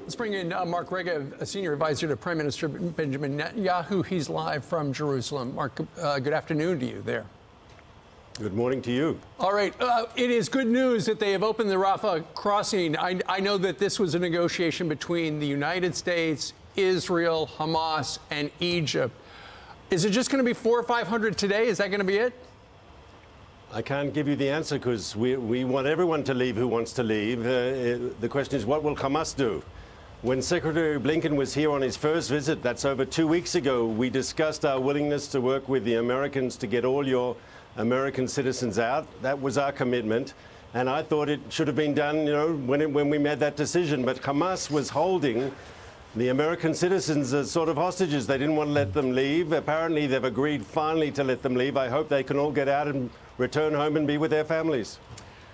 Let's bring in Mark Rega, a senior advisor to Prime Minister Benjamin Netanyahu. He's live from Jerusalem. Mark, good afternoon to you there. Good morning to you. All right. It is good news that they have opened the Rafah crossing. I know that this was a negotiation between the United States, Israel, Hamas, and Egypt. Is it just going to be 400 or 500 today? Is that going to be it? I can't give you the answer because we want everyone to leave who wants to leave. The question is, what will Hamas do? When Secretary Blinken was here on his first visit, that's over 2 weeks ago, we discussed our willingness to work with the Americans to get all your American citizens out. That was our commitment. And I thought it should have been done, when we made that decision. But Hamas was holding the American citizens as sort of hostages. They didn't want to let them leave. Apparently, they've agreed finally to let them leave. I hope they can all get out and return home and be with their families.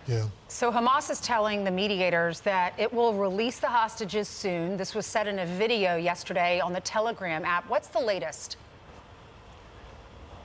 Yeah. So Hamas is telling the mediators that it will release the hostages soon. This was said in a video yesterday on the Telegram app. What's the latest?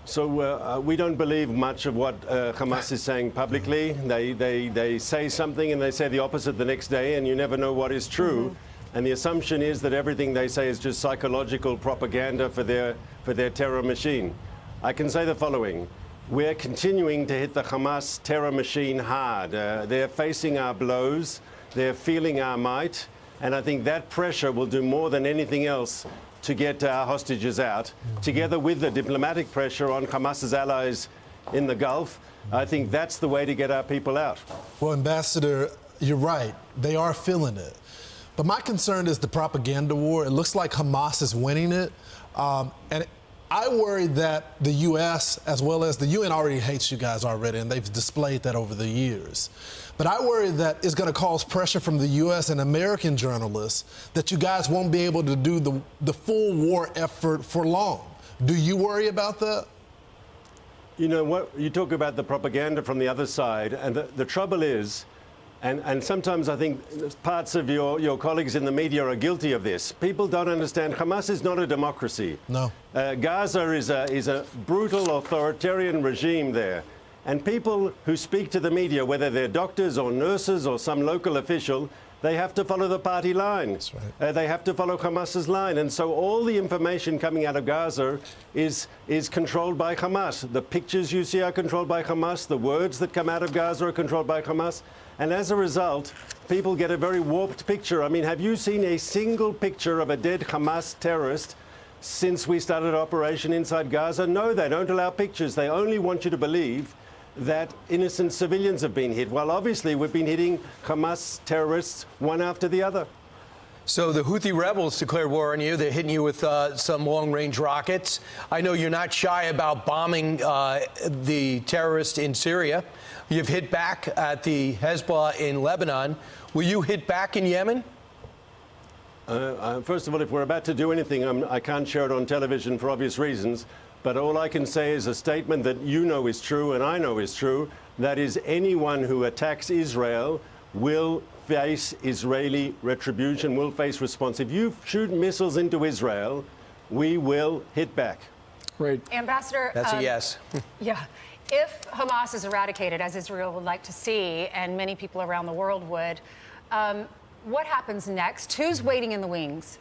So we don't believe much of what Hamas is saying publicly. They say something and they say the opposite the next day, and you never know what is true. And the assumption is that everything they say is just psychological propaganda for their terror machine. I can say the following. We're continuing to hit the Hamas terror machine hard. They're facing our blows. They're feeling our might. And I think that pressure will do more than anything else to get our hostages out, together with the diplomatic pressure on Hamas's allies in the Gulf. I think that's the way to get our people out. Well, Ambassador, you're right. They are feeling it. But my concern is the propaganda war. It looks like Hamas is winning it. And I worry that the U.S. as well as the UN already hates you guys already, and they've displayed that over the years. But I worry that it's going to cause pressure from the U.S. and American journalists that you guys won't be able to do the full war effort for long. Do you worry about that? You know what? You talk about the propaganda from the other side, and the trouble is, and sometimes I think parts of your colleagues in the media are guilty of this. People don't understand Hamas is not a democracy. No. Gaza is a brutal authoritarian regime there. And people who speak to the media, whether they're doctors or nurses or some local official, they have to follow the party line. That's right. They have to follow Hamas's line. And so all the information coming out of Gaza is controlled by Hamas. The pictures you see are controlled by Hamas. The words that come out of Gaza are controlled by Hamas. And as a result, people get a very warped picture. I mean, have you seen a single picture of a dead Hamas terrorist since we started operation inside Gaza? No, they don't allow pictures. They only want you to believe that innocent civilians have been hit. Well, obviously, we've been hitting Hamas terrorists one after the other. So the Houthi rebels declared war on you. They're hitting you with some long-range rockets. I know you're not shy about bombing the terrorists in Syria. You've hit back at the Hezbollah in Lebanon. Will you hit back in Yemen? First of all, if we're about to do anything, I can't share it on television for obvious reasons. But all I can say is a statement that you know is true and I know is true. That is, anyone who attacks Israel will face Israeli retribution, will face response. If you shoot missiles into Israel, we will hit back. Right. Ambassador. That's a yes. Yeah. If Hamas is eradicated, as Israel would like to see, and many people around the world would, what happens next? Who's waiting in the wings?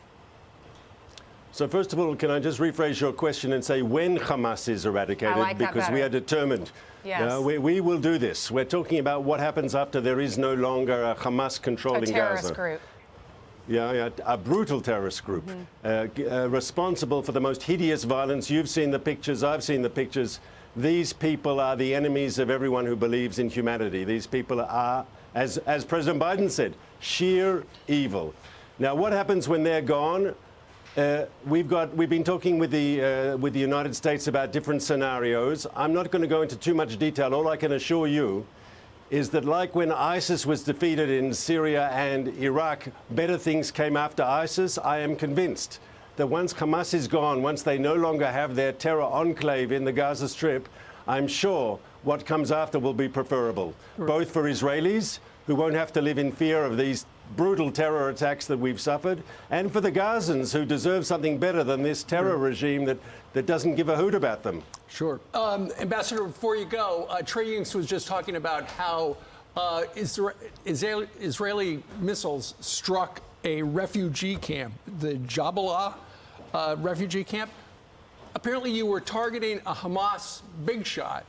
So first of all, can I just rephrase your question and say when Hamas is eradicated? I like that because we are determined. Yes. We will do this. We're talking about what happens after there is no longer a Hamas controlling Gaza. A terrorist group. Yeah, a brutal terrorist group, responsible for the most hideous violence. You've seen the pictures, I've seen the pictures. These people are the enemies of everyone who believes in humanity. These people are, as President Biden said, sheer evil. Now, what happens when they're gone? We've been talking with the United States about different scenarios. I'm not going to go into too much detail. All I can assure you is that, like when ISIS was defeated in Syria and Iraq, better things came after ISIS. I am convinced that once Hamas is gone, once they no longer have their terror enclave in the Gaza Strip, I'm sure what comes after will be preferable, both for Israelis, who won't have to live in fear of these brutal terror attacks that we've suffered, and for the Gazans, who deserve something better than this terror regime that doesn't give a hoot about them. Sure. Ambassador, before you go, Trey Yingst was just talking about how Israeli missiles struck a refugee camp, the Jabalah refugee camp. Apparently, you were targeting a Hamas big shot,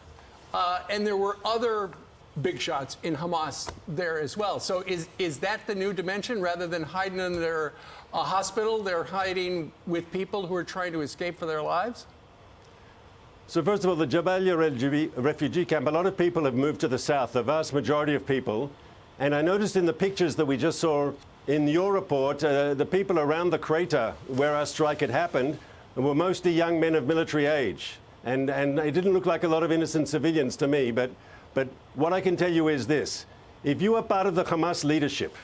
and there were other big shots in Hamas there as well. So is that the new dimension? Rather than hiding under a hospital, they're hiding with people who are trying to escape for their lives? So first of all, the Jabalia refugee camp, a lot of people have moved to the south, the vast majority of people. And I noticed in the pictures that we just saw in your report, the people around the crater where our strike had happened were mostly young men of military age. And it didn't look like a lot of innocent civilians to me. But what I can tell you is this. If you are part of the Hamas leadership,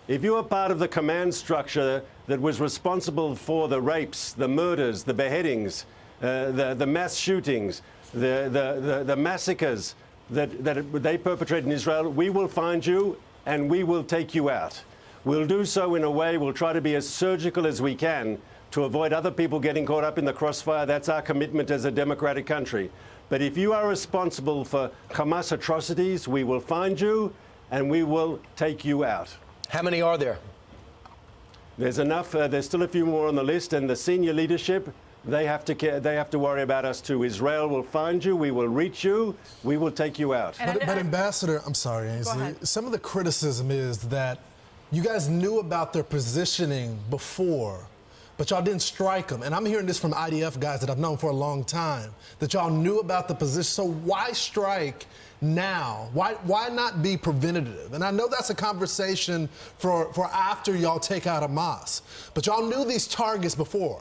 if you are part of the command structure that was responsible for the rapes, the murders, the beheadings, the mass shootings, the massacres that they perpetrate in Israel, we will find you and we will take you out. We'll do so in a way, we'll try to be as surgical as we can to avoid other people getting caught up in the crossfire. That's our commitment as a democratic country. But if you are responsible for Hamas atrocities, we will find you and we will take you out. How many are there? There's enough. There's still a few more on the list, and the senior leadership, they have to worry about us too. Israel will find you, we will reach you, we will take you out. But Ambassador, I'm sorry, Ainsley, some of the criticism is that you guys knew about their positioning before, but y'all didn't strike them. And I'm hearing this from IDF guys that I've known for a long time, that y'all knew about the position. So why strike now? Why not be preventative? And I know that's a conversation for after y'all take out Hamas, but y'all knew these targets before.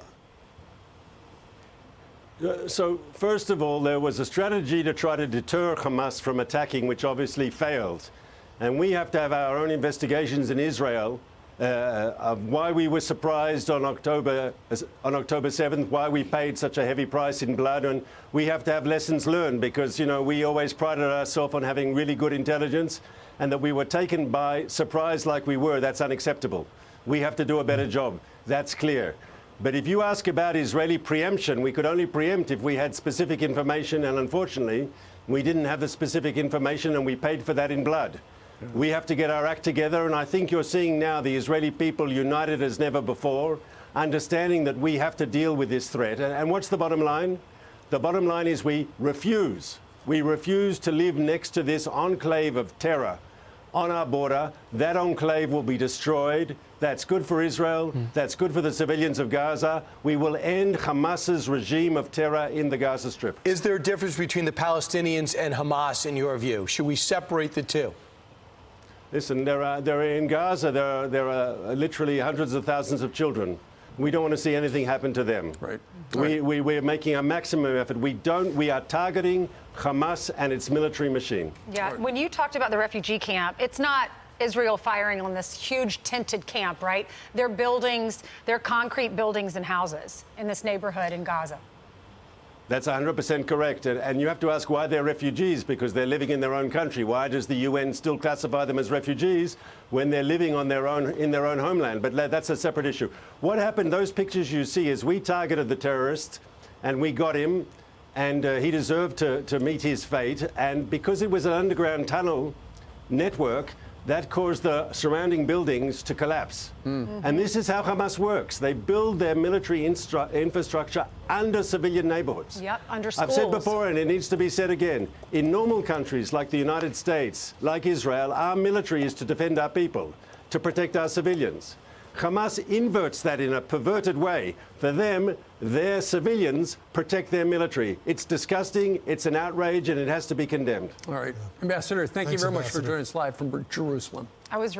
So, first of all, there was a strategy to try to deter Hamas from attacking, which obviously failed. And we have to have our own investigations in Israel of why we were surprised on October 7th, why we paid such a heavy price in blood. And we have to have lessons learned because, you know, we always prided ourselves on having really good intelligence, and that we were taken by surprise like we were, that's unacceptable. We have to do a better job. That's clear. But if you ask about Israeli preemption, we could only preempt if we had specific information, and unfortunately, we didn't have the specific information, and we paid for that in blood. We have to get our act together, and I think you're seeing now the Israeli people united as never before, understanding that we have to deal with this threat. And what's the bottom line? The bottom line is we refuse. We refuse to live next to this enclave of terror on our border. That enclave will be destroyed. That's good for Israel. That's good for the civilians of Gaza. We will end Hamas's regime of terror in the Gaza Strip. Is there a difference between the Palestinians and Hamas in your view? Should we separate the two? Listen, there are in Gaza, there are literally hundreds of thousands of children. We don't want to see anything happen to them. Right. We're making a maximum effort. We are targeting Hamas and its military machine. Yeah, when you talked about the refugee camp, it's not Israel firing on this huge tented camp, right? They're buildings, they're concrete buildings and houses in this neighborhood in Gaza. That's 100% correct. And you have to ask why they're refugees, because they're living in their own country. Why does the UN still classify them as refugees when they're living on their own, in their own homeland? But that's a separate issue. What happened, those pictures you see, is we targeted the terrorist and we got him, and he deserved to meet his fate. And because it was an underground tunnel network, that caused the surrounding buildings to collapse. And this is how Hamas works. They build their military infrastructure under civilian neighborhoods. Yep, under schools. I've said before, and it needs to be said again, in normal countries like the United States, like Israel, our military is to defend our people, to protect our civilians. Hamas inverts that in a perverted way. For them, their civilians protect their military. It's disgusting, it's an outrage, and it has to be condemned. All right. Ambassador, thank you very much for Ambassador. joining us live from Jerusalem. I was